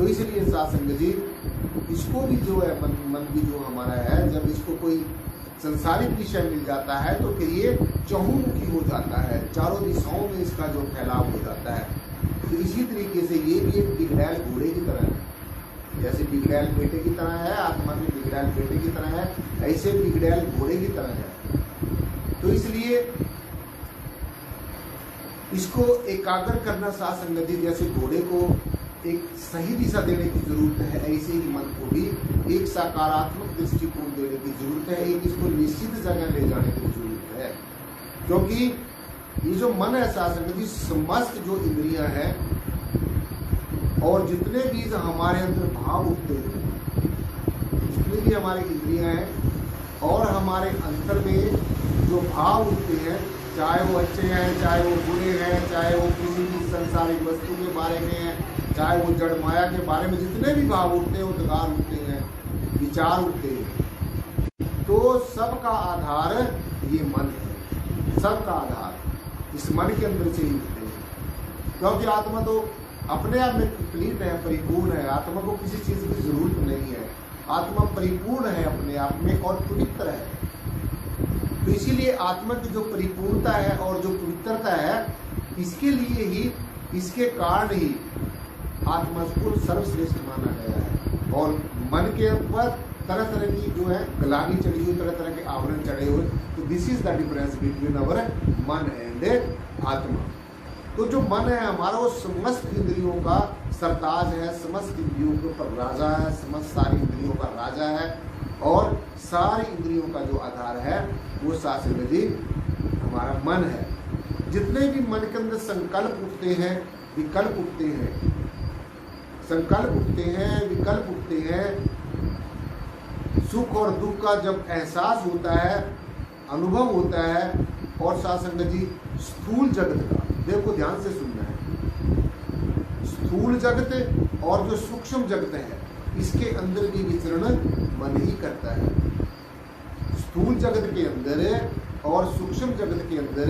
तो इसलिए सासंग जी इसको भी जो है मन भी जो हमारा है, जब इसको कोई संसारिक विषय मिल जाता है तो फिर ये चहुमुखी हो जाता है, चारों दिशाओं में इसका जो फैलाव हो जाता है। तो इसी तरीके से ये भी एक बिगड़ैल घोड़े की तरह है। जैसे बिगड़ैल बेटे की तरह है, आत्मा भी बिगड़ैल बेटे की तरह है, ऐसे बिगड़ैल घोड़े की तरह है। तो इसलिए इसको एकाग्र करना सासंग जी, जैसे घोड़े को एक सही दिशा देने की जरूरत है, ऐसे ही मन को भी एक सकारात्मक दृष्टिकोण देने की जरूरत है, एक इसको निश्चित जगह ले जाने की जरूरत है। क्योंकि ये जो मन है सासंग जी, समस्त जो इंद्रियां हैं और जितने भी हमारे अंदर भाव उठते हैं, जितने भी हमारे इंद्रियां हैं और हमारे अंतर में जो भाव उठते हैं, चाहे वो अच्छे हैं, चाहे वो बुरे हैं, चाहे वो किसी भी संसारिक वस्तु के बारे में है, चाहे वो जड़ माया के बारे में जितने भी भाव उठते हैं, उद्गार उठते हैं, विचार उठते हैं, तो सबका आधार ये मन है। सबका आधार इस मन के अंदर से ही उठते हैं। क्योंकि आत्मा तो अपने आप में कंप्लीट है, परिपूर्ण है, आत्मा को किसी चीज की जरूरत नहीं है। आत्मा परिपूर्ण है अपने आप में और पवित्र है। तो इसीलिए आत्मा की जो परिपूर्णता है और जो पवित्रता है, इसके लिए ही, इसके कारण ही आत्मा को सर्वश्रेष्ठ माना गया है। और मन के ऊपर तरह तरह की जो है गलानी चढ़ी हुई, तरह तरह के आवरण चढ़े हुए। तो this is the difference between अवर मन एंड आत्मा। तो जो मन है हमारा, वो समस्त इंद्रियों का सरताज है, समस्त इंद्रियों के ऊपर राजा है, समस्त सारी इंद्रियों का राजा है और सारी इंद्रियों का जो आधार है वो सासंग जी हमारा मन है। जितने भी मन के अंदर संकल्प उठते हैं, विकल्प उठते हैं, संकल्प उठते हैं, विकल्प उठते हैं, सुख और दुख का जब एहसास होता है, अनुभव होता है, और सासंग जी स्थूल जगत का, देखो ध्यान से सुनना है, स्थूल जगत और जो सूक्ष्म जगत है, इसके अंदर भी विचरण मन ही करता है। स्थूल जगत के अंदर और सूक्ष्म जगत के अंदर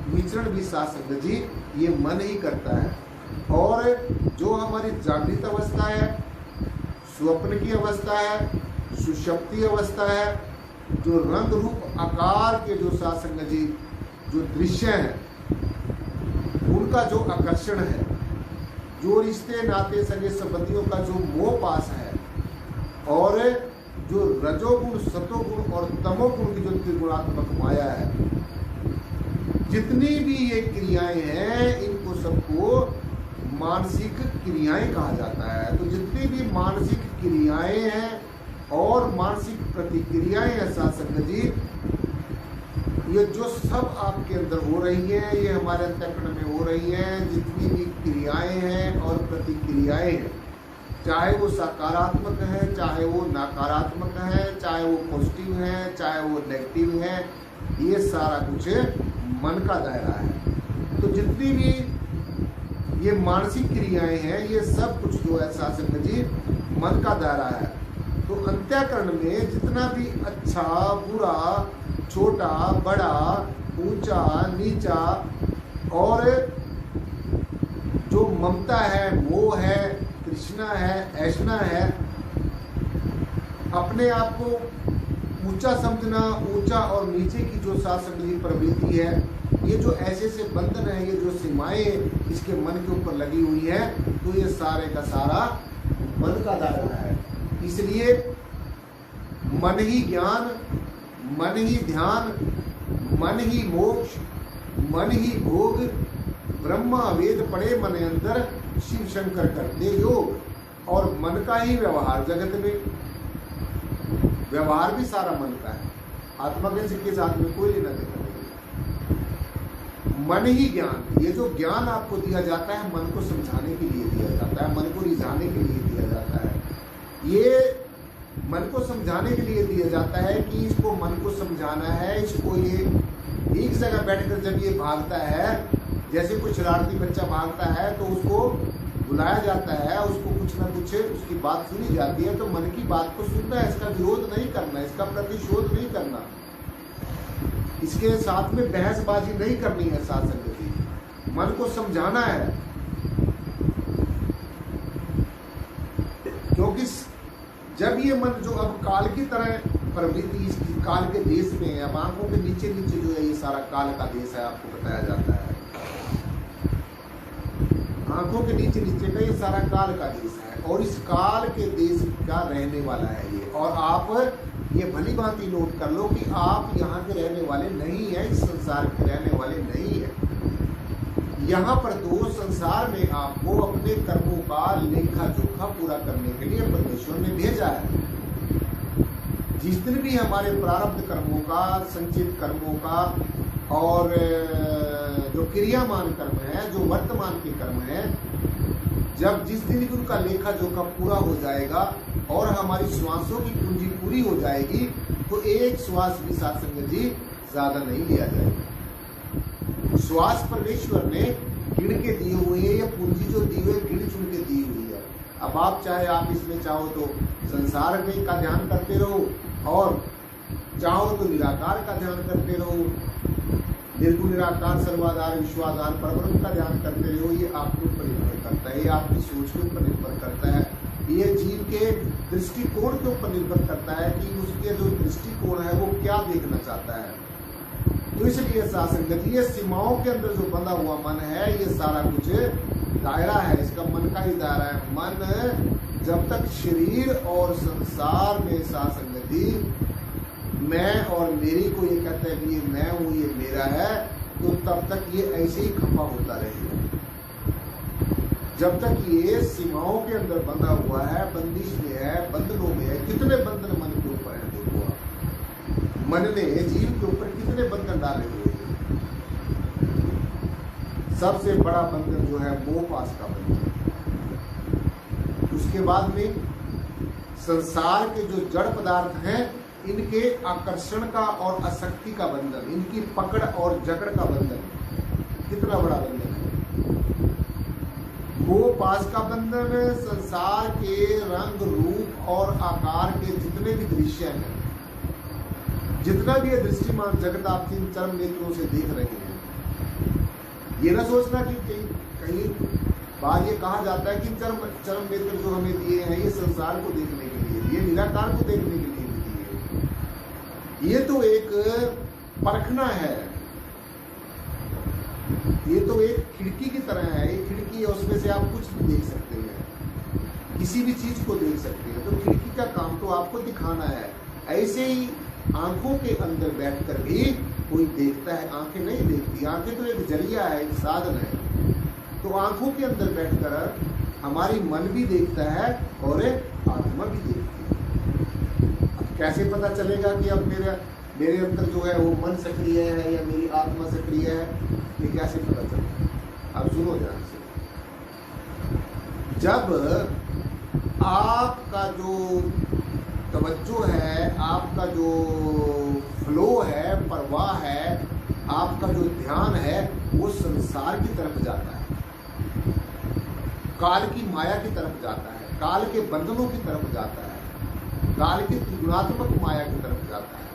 विचरण भी सासंग जी ये मन ही करता है। और जो हमारी जागृत अवस्था है, स्वप्न की अवस्था है, सुषुप्ति अवस्था है, जो रंग रूप आकार के जो सासंग जी जो दृश्य हैं, उनका जो आकर्षण है, जो रिश्ते नाते सगे संबंधियों का जो मोह पास है, और जो रजोगुण, सतोगुण और तमोगुण की जो त्रिगुणात्मक माया है, जितनी भी ये क्रियाएं हैं, इनको सबको मानसिक क्रियाएं कहा जाता है। तो जितनी भी मानसिक क्रियाएं हैं और मानसिक प्रतिक्रियाएं हैं सासंग जी, ये जो सब आपके अंदर हो रही हैं, ये हमारे अंतःकरण में हो रही हैं। जितनी भी क्रियाएं हैं और प्रतिक्रियाएं हैं, चाहे वो सकारात्मक है, चाहे वो नकारात्मक है, चाहे वो पॉजिटिव है, चाहे वो नेगेटिव है, ये सारा कुछ मन का दायरा है। तो जितनी भी ये मानसिक क्रियाएं हैं, ये सब कुछ जो है सासंग जी मन का दायरा है। तो अंतःकरण में जितना भी अच्छा बुरा, छोटा बड़ा, ऊंचा नीचा, और जो ममता है, मोह है, तृष्णा है, ऐष्णा है, अपने आप को ऊंचा समझना, ऊंचा और नीचे की जो सासंग जी प्रवृत्ति है, ये जो ऐसे से बंधन है, ये जो सीमाएं इसके मन के ऊपर लगी हुई है, तो ये सारे का सारा मन का दायरा है। इसलिए मन ही ज्ञान, मन ही ध्यान, मन ही मोक्ष, मन ही भोग, ब्रह्मा वेद पड़े मन अंदर, शिव शंकर करते योग। और मन का ही व्यवहार जगत में, व्यवहार भी सारा मन का है, आत्मा के साथ में कोई लेना देना नहीं। मन ही ज्ञान, ये जो ज्ञान आपको दिया जाता है, मन को समझाने के लिए दिया जाता है, मन को रिझाने के लिए दिया जाता है। ये मन को समझाने के लिए दिया जाता है कि इसको मन को समझाना है, इसको ये एक जगह बैठकर जब ये भागता है, जैसे कुछ शरारती बच्चा भागता है, तो उसको बुलाया जाता है, उसको कुछ ना कुछ उसकी बात सुनी जाती है, तो मन की बात को सुनना है, इसका विरोध नहीं करना, इसका प्रतिशोध नहीं करना, इसके साथ में बहसबाजी नहीं करनी है। सासंग जी मन को समझाना है। क्योंकि जब ये मन जो अब काल की तरह प्रवृत्ति इस काल के देश में है, अब आंखों के नीचे नीचे जो है ये सारा काल का देश है, आपको बताया जाता है। आंखों के नीचे नीचे का ये सारा काल का देश है और इस काल के देश का रहने वाला है ये। और आप ये भली भांति नोट कर लो कि आप यहाँ के रहने वाले नहीं है, इस संसार के रहने वाले नहीं है। यहाँ पर तो संसार में आपको अपने कर्मों का लेखा जोखा पूरा करने के लिए परमेश्वर ने भेजा है। जिस दिन भी हमारे प्रारब्ध कर्मों का, संचित कर्मों का और जो क्रियामान कर्म है, जो वर्तमान के कर्म है, जब जिस दिन भी उनका लेखा जोखा पूरा हो जाएगा और हमारी श्वासों की पूंजी पूरी हो जाएगी, तो एक श्वास भी साथ संगत जी ज्यादा नहीं लिया जाएगा। श्वास परमेश्वर ने गिण के दिए हुए हैं, या पूंजी जो दी हुई है गिण चुन के दी हुई है। अब आप चाहे आप इसमें चाहो तो संसार में का ध्यान करते रहो और चाहो तो निराकार का ध्यान करते रहो, निर्गुण निराकार सर्वाधार विश्वाधार परब्रह्म का ध्यान करते रहो। ये आपके ऊपर निर्भर करता है, ये आपकी सोच के ऊपर निर्भर करता है, ये जीव के दृष्टिकोण के ऊपर निर्भर करता है कि उसके जो दृष्टिकोण है वो क्या देखना चाहता है। तो इसलिए सासंगत ये सीमाओं के अंदर जो बंधा हुआ मन है, ये सारा कुछ दायरा है, इसका मन का ही दायरा है। मन जब तक शरीर और संसार में सासंगति मैं और मेरी को ये कहता है कि ये मैं हूं, ये मेरा है, तो तब तक ये ऐसे ही खपा होता रहेगा। जब तक ये सीमाओं के अंदर बंधा हुआ है, बंदिश में है, बंधनों में है। कितने बंधन मन के ऊपर है, देखो आप, मन ने जीव के ऊपर कितने बंधन डाले हुए हैं। सबसे बड़ा बंधन जो है मोह पाश का बंधन, उसके बाद में संसार के जो जड़ पदार्थ हैं इनके आकर्षण का और आसक्ति का बंधन, इनकी पकड़ और जकड़ का बंधन, कितना बड़ा बंधन है। मोह पाश का बंधन संसार के रंग रूप और आकार के जितने भी दृश्य हैं, जितना भी ये दृष्टिमान जगत आप तीन चरम नेत्रों से देख रहे हैं, ये ना सोचना कि कहीं बार ये कहा जाता है कि चरम नेत्र जो हमें दिए हैं ये संसार को देखने के लिए, ये निराकार को देखने के लिए दिए। ये तो एक परखना है, ये तो एक खिड़की की तरह है। एक खिड़की है, उसमें से आप कुछ भी देख सकते हैं, किसी भी चीज को देख सकते हैं। तो खिड़की का काम तो आपको दिखाना है। ऐसे ही आंखों के अंदर बैठकर भी कोई देखता है, आंखें नहीं देखती। आंखें तो एक जरिया है, एक साधन है। तो आंखों के अंदर बैठकर हमारी मन भी देखता है और आत्मा भी देखती है। अब कैसे पता चलेगा कि अब मेरे अंदर जो है वो मन सक्रिय है या मेरी आत्मा सक्रिय है, ये कैसे पता चलेगा? अब सुनो ध्यान से। जब आपका जो तवज्जो है, आपका जो फ्लो है, प्रवाह है, आपका जो ध्यान है, वो संसार की तरफ जाता है, काल की माया की तरफ जाता है, काल के बंधनों की तरफ जाता है, काल की त्रिगुणात्मक माया की तरफ जाता है,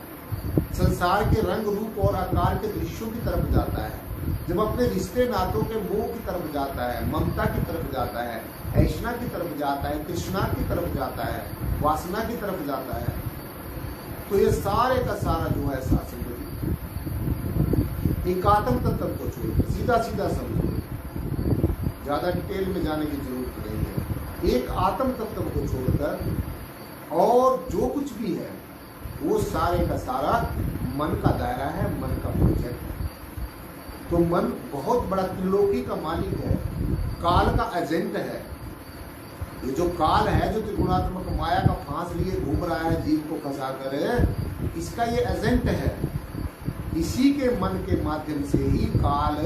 संसार के रंग रूप और आकार के दृश्यों की तरफ जाता है। जब अपने रिश्ते नातों के मोह की तरफ जाता है, ममता की तरफ जाता है, ऐशना की तरफ जाता है, तृष्णा की तरफ जाता है, वासना की तरफ जाता है, तो ये सारे का सारा जो है शासन एकात्म तत्व को छोड़ सीधा सीधा समझो, ज्यादा डिटेल में जाने की जरूरत नहीं है। एक आत्म तत्व को छोड़कर और जो कुछ भी है वो सारे का सारा मन का दायरा है, मन का प्रोजेक्ट है। तो मन बहुत बड़ा त्रिलोकी का मालिक है, काल का एजेंट है। ये जो काल है, जो त्रिगुणात्मक माया का फांस लिए घूम रहा है जीव को फंसा कर, इसका ये एजेंट है। इसी के मन के माध्यम से ही काल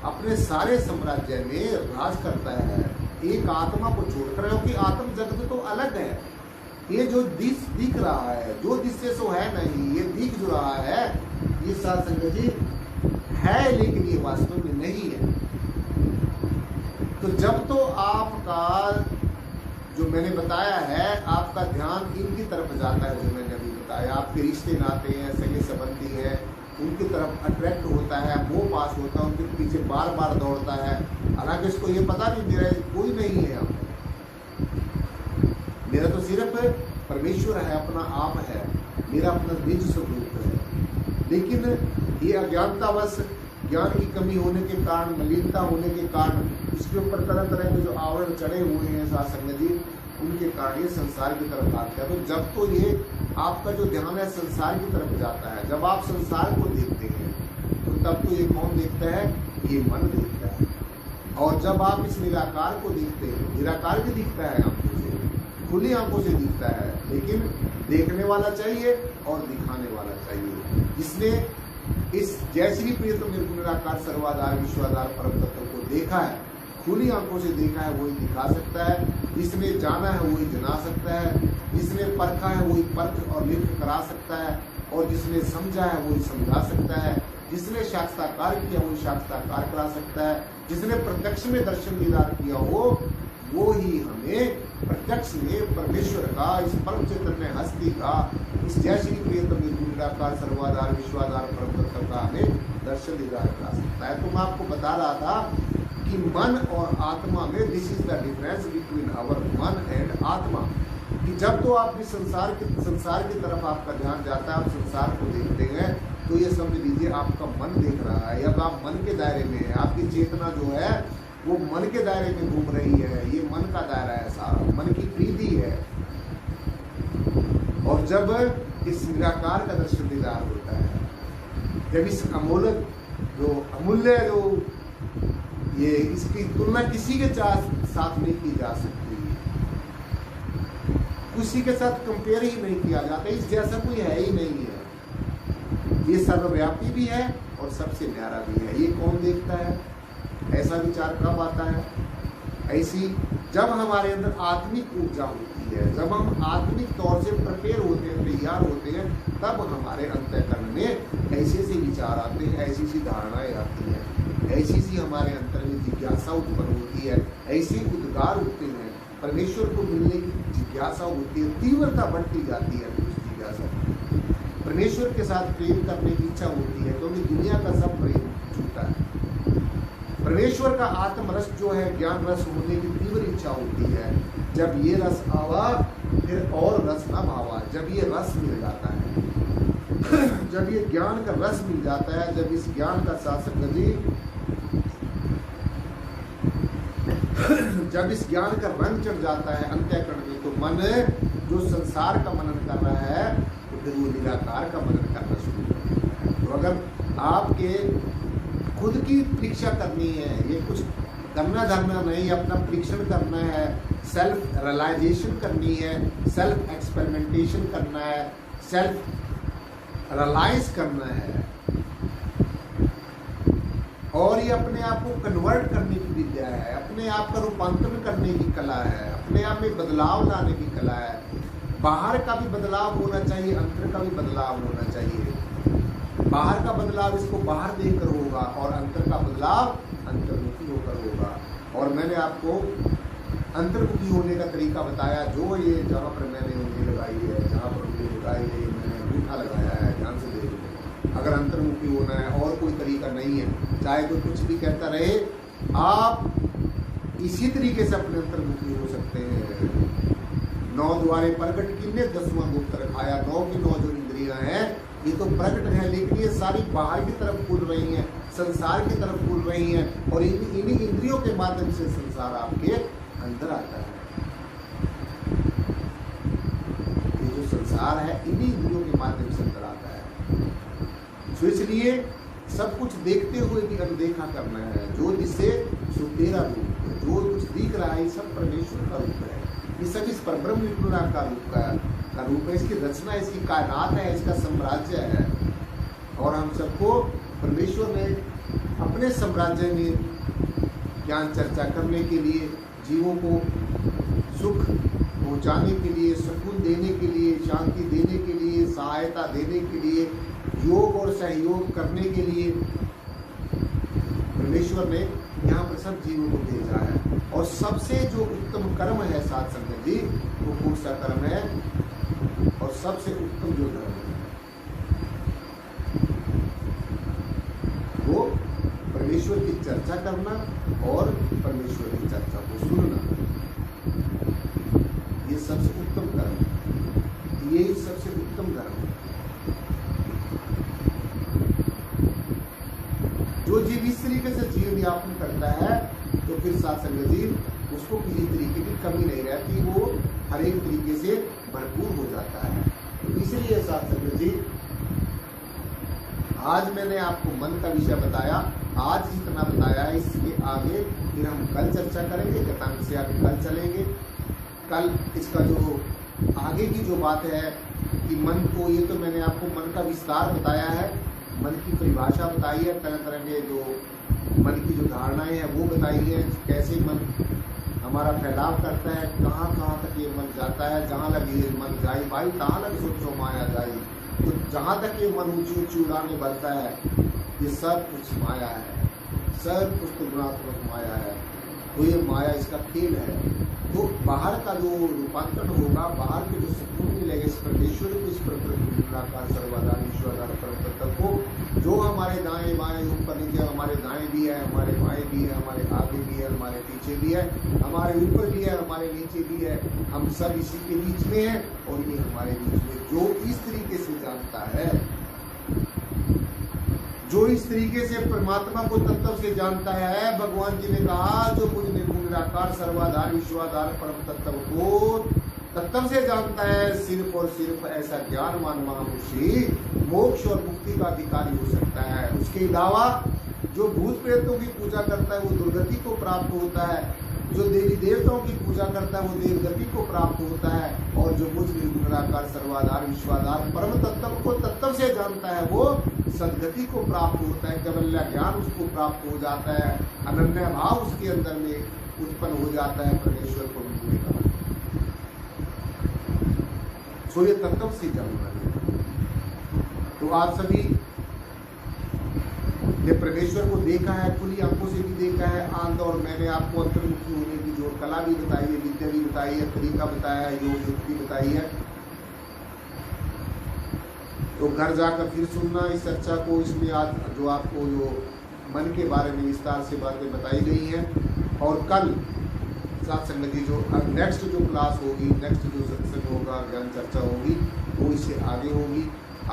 अपने सारे साम्राज्य में राज करता है, एक आत्मा को छोड़कर। क्योंकि आत्म जगत तो अलग है, ये जो दिख रहा है, जो दिशे से है नहीं, ये दिख जो रहा है, ये साथ संगत जी है, लेकिन ये वास्तव में नहीं है। तो जब तो आपका जो मैंने बताया है, आपका ध्यान इनकी तरफ जाता है, जो मैंने अभी बताया, आपके रिश्ते नाते हैं, सगे संबंधी हैं, उनकी तरफ अट्रैक्ट होता है, मोह पास होता है, उनके पीछे बार बार दौड़ता है, हालांकि इसको ये पता नहीं मेरा कोई नहीं है यहाँ। मेरा तो सिर्फ परमेश्वर है, अपना आप है, मेरा अपना निज स्वरूप है। लेकिन ये अज्ञानतावश, ज्ञान की कमी होने के कारण, मलिनता होने के कारण, इसके ऊपर तरह तरह के जो आवरण चढ़े हुए हैं साथ संगत जी, उनके कारण ये संसार की तरफ भागता है। तो जब तो ये आपका जो ध्यान है संसार की तरफ जाता है, जब आप संसार को देखते हैं तो तब तो ये कौन देखता है? ये मन देखता है। और जब आप इस निराकार को देखते हैं, निराकार भी दिखता है आंखों से, खुली आंखों से दिखता है, लेकिन देखने वाला चाहिए और दिखाने वाला चाहिए। जिसने इस जय श्री प्रियतम निर्गुण निराकार सर्वाधार विश्वाधार परम तत्व को देखा है, खुली आंखों से देखा है, वही दिखा सकता है। जिसने जाना है वही जना सकता है, जिसने परखा है वही परख और लिख करा सकता है, और जिसने समझा है वही समझा सकता है, जिसने साक्षात्कार किया वही साक्षात्कार करा सकता है, जिसने प्रत्यक्ष में दर्शन दीदार किया वो ही हमें प्रत्यक्ष में परमेश्वर का, इस परम चैतन्य हस्ती का, इस जय श्री प्रियतम निर्गुण निराकार सर्वाधार विश्वाधार परम तत्व का हमें दर्शन दीदार करा सकता है। तो मैं आपको बता रहा था कि मन और आत्मा में this is the difference between our man and atma. कि जब तो आप इस संसार की तरफ आपका ध्यान जाता है, आप संसार को देखते हैं, तो ये समझ लीजिए आपका मन देख रहा है। अब आप मन के दायरे में है, आपकी चेतना जो है वो मन के दायरे में घूम रही है। ये मन का दायरा है सारा, मन की प्रीति है। और जब इस निराकार का दर्शन दीदार होता है, जब इस अमूल्य जो ये इसकी तुलना किसी के साथ नहीं की जा सकती, किसी के साथ कंपेयर ही नहीं किया जाता, इस जैसा कोई है ही नहीं है। ये सर्वव्यापी भी है और सबसे न्यारा भी है। ये कौन देखता है? ऐसा विचार कब आता है? ऐसी जब हमारे अंदर आत्मिक ऊर्जा होती है, जब हम आत्मिक तौर से प्रिपेयर होते हैं, तैयार होते हैं, तब हमारे अंतःकरण में ऐसे ऐसे विचार आते हैं, ऐसी सी धारणाएं आती हैं, ऐसी सी हमारे अंतर में जिज्ञासा उत्पन्न होती है, ऐसे उद्गार उठते हैं, परमेश्वर को मिलने की जिज्ञासा होती है, तीव्रता बढ़ती जाती है उस जिज्ञासा, परमेश्वर के साथ प्रेम करने की इच्छा होती है, क्योंकि दुनिया का सब प्रेम झूठा है। परमेश्वर का आत्म रस जो है, ज्ञान रस होने की तीव्र इच्छा होती है। जब ये रस आवा फिर और रस अब आवा, जब ये रस मिल जाता है, जब ये ज्ञान का रस मिल जाता है, जब इस ज्ञान का शासक गति, जब इस ज्ञान का रंग चढ़ जाता है अंतःकरण में, तो मन जो संसार का मनन कर रहा है तो फिर वो निराकार का मनन करना शुरू करता है। तो अगर आपके खुद की परीक्षा करनी है, ये कुछ करना धरना नहीं, अपना परीक्षण करना है, सेल्फ रियलाइजेशन करनी है, सेल्फ एक्सपेरिमेंटेशन करना है, सेल्फ रियलाइज करना है, और ये अपने आप को कन्वर्ट करने की विद्या है, अपने आप का रूपांतरण करने की कला है, अपने आप में बदलाव लाने की कला है। बाहर का भी बदलाव होना चाहिए, अंतर का भी बदलाव होना चाहिए। बाहर का बदलाव इसको बाहर देखकर होगा और अंतर का बदलाव अंतर्मुखी होकर होगा। और मैंने आपको अंतर्मुखी होने का तरीका बताया, जो ये जहाँ पर मैंने उंगली लगाई है, जहाँ पर उंगली लगाई है, मैंने अंगूठा लगाया है, ध्यान से देख लो। अगर अंतर्मुखी होना है और कोई तरीका नहीं है, चाहे कोई कुछ भी कहता रहे, आप इसी तरीके से अपने अंतर्मुखी हो सकते हैं। 9 द्वारे प्रकट किन्ने 10वां गुप्त रखाया, 9 की 9 जो इंद्रियां हैं ये तो प्रकट है, लेकिन ये सारी बाहर की तरफ खुल रही हैं, संसार की तरफ खुल रही हैं, और इन्हीं इंद्रियों के माध्यम से संसार आपके अंदर आता है। ये जो संसार है इन्हीं इंद्रियों के माध्यम से अंदर आता है। तो इसलिए सब कुछ देखते हुए भी अनदेखा करना है। जो जिससे सो तेरा रूप है, जो कुछ दिख रहा है ये सब परमेश्वर का रूप है, ये सब इस परब्रह्म निर्गुण का रूप है, इसकी रचना, इसकी कायनात है, इसका साम्राज्य है। और हम सबको परमेश्वर ने अपने साम्राज्य में ज्ञान चर्चा करने के लिए, जीवों को सुख पहुंचाने के लिए, सुकून देने के लिए, शांति देने के लिए, सहायता देने के लिए, योग और सहयोग करने के लिए परमेश्वर ने यहाँ पर सब जीवों को भेजा है। और सबसे जो उत्तम कर्म है साथ संगत जी, वो कौन सा कर्म है? और सबसे उत्तम जो धर्म है वो परमेश्वर की चर्चा करना और परमेश्वर की चर्चा को सुनना, ये सबसे जो जीव इस तरीके से जीवन यापन करता है तो फिर साथ संगत जी उसको किसी तरीके की कमी नहीं रहती, वो हर एक तरीके से भरपूर हो जाता है। तो इसलिए साथ संगत जी आज मैंने आपको मन का विषय बताया, आज जितना बताया है इसके आगे फिर हम कल चर्चा करेंगे, घटांक से आगे कल चलेंगे। कल इसका जो आगे की जो बात है कि मन को, ये तो मैंने आपको मन का विस्तार बताया है, मन की परिभाषा बताई है, तरह तरह के जो मन की जो धारणाएं हैं वो बताई है, कैसे मन हमारा फैलाव करता है, कहाँ कहाँ तक ये मन जाता है, जहाँ लग ये मन जाए भाई तहाँ लग सोचो माया जाए। तो जहाँ तक ये मन ऊंची ऊंची उड़ाने बढ़ता है ये सब कुछ माया है, सब कुछ तो गुणात्मक माया है। तो ये माया इसका खेल है। तो बाहर का जो रूपांतरण होगा, बाहर के जो सुकून मिलेगा इस परमेश्वर को, इस प्रकार सर्वाधार ईश्वराधार परम तत्व को, जो हमारे दाएं बाएं ऊपर नीचे, हमारे दाएं भी है, हमारे बाएं भी है, हमारे आगे भी है, हमारे पीछे भी है, हमारे ऊपर भी है, हमारे नीचे भी है, हम सब इसी के बीच में है और ये हमारे बीच में। जो इस तरीके से जानता है, जो इस तरीके से परमात्मा को तत्व से जानता है, भगवान जी ने कहा जो मुझ निर्गुण निराकार सर्वाधार विश्वाधार परम तत्व को तत्व से जानता है, सिर्फ और सिर्फ ऐसा ज्ञानवान महापुरुष मोक्ष और मुक्ति का अधिकारी हो सकता है। उसके अलावा जो भूत प्रेतों की पूजा करता है वो दुर्गति को प्राप्त होता है, जो देवी देवताओं की पूजा करता है वो देवगति को प्राप्त होता है, और जो मुझ निर्गुण निराकार सर्वाधार विश्वाधार परम तत्व को तत्व से जानता है वो सदगति को प्राप्त होता है, केवल ज्ञान उसको प्राप्त हो जाता है, अनन्य भाव उसके अंदर में उत्पन्न हो जाता है परमेश्वर को मिलने का। सो ये तत्व से जानना है। तो आप सभी ने परमेश्वर को देखा है, खुली आंखों से भी देखा है, आंध, और मैंने आपको अंतर्मुखी होने की जो कला भी बताई है, विद्या भी बताई है, तरीका बताया है, योग युक्ति बताई है। तो घर जाकर फिर सुनना इस चर्चा को। इसमें आज जो आपको जो मन के बारे में विस्तार से बातें बताई गई हैं, और कल साथ संगत जी जो नेक्स्ट जो क्लास होगी, नेक्स्ट जो सत्संग होगा, ज्ञान चर्चा होगी, वो इससे आगे होगी।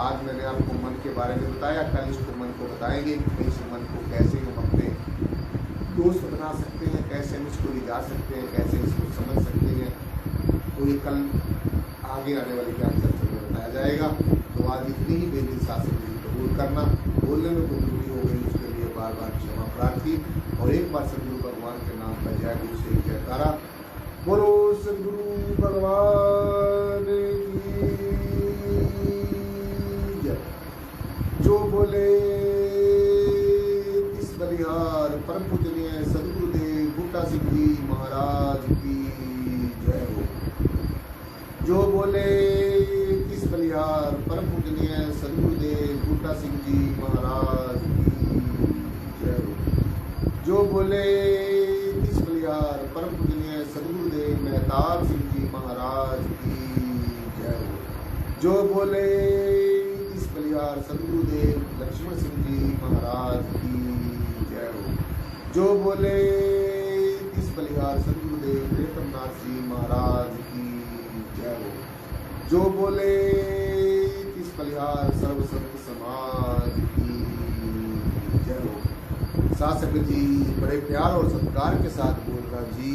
आज मैंने आपको मन के बारे में बताया, कल इसको मन को बताएंगे कि इस मन को कैसे हम अपने दोस्त बना सकते हैं, कैसे हम इसको ले जा सकते हैं, कैसे इसको समझ सकते हैं। तो ये कल आगे आने वाली ज्ञान चर्चा में बताया जाएगा। तो आज इतनी ही बेहद शासन को कबूल करना, बोलने में कोई त्रुटि हो गई उसके लिए बार बार क्षमा प्रार्थी, और एक बार सदगुरु भगवान के नाम पर जय गुरु से जयकारा। बोलो सदगुरु भगवान की जय। जो बोले इस बलिहार परम पूजनीय सदगुरुदेव बूटा सिंह जी महाराज की जय हो। जो बोले इस बलिहार परम पूजनीय सदगुरुदेव बूटा सिंह जी महाराज की जय हो। जो बोले इस बलिहार परम पूजनीय सदगुरुदेव मेहताब सिंह जी महाराज की जय हो। जो बोले इस बलिहार सदगुरुदेव लक्ष्मण सिंह जी महाराज की जय हो। जो बोले इस बलिहार सदगुरुदेव प्रेतमनाथ जी महाराज की जय हो। जो बोले इस बलिहार सर्व संत समाज की जय हो। साथ संगत जी बड़े प्यार और सत्कार के साथ बोल रहा जी।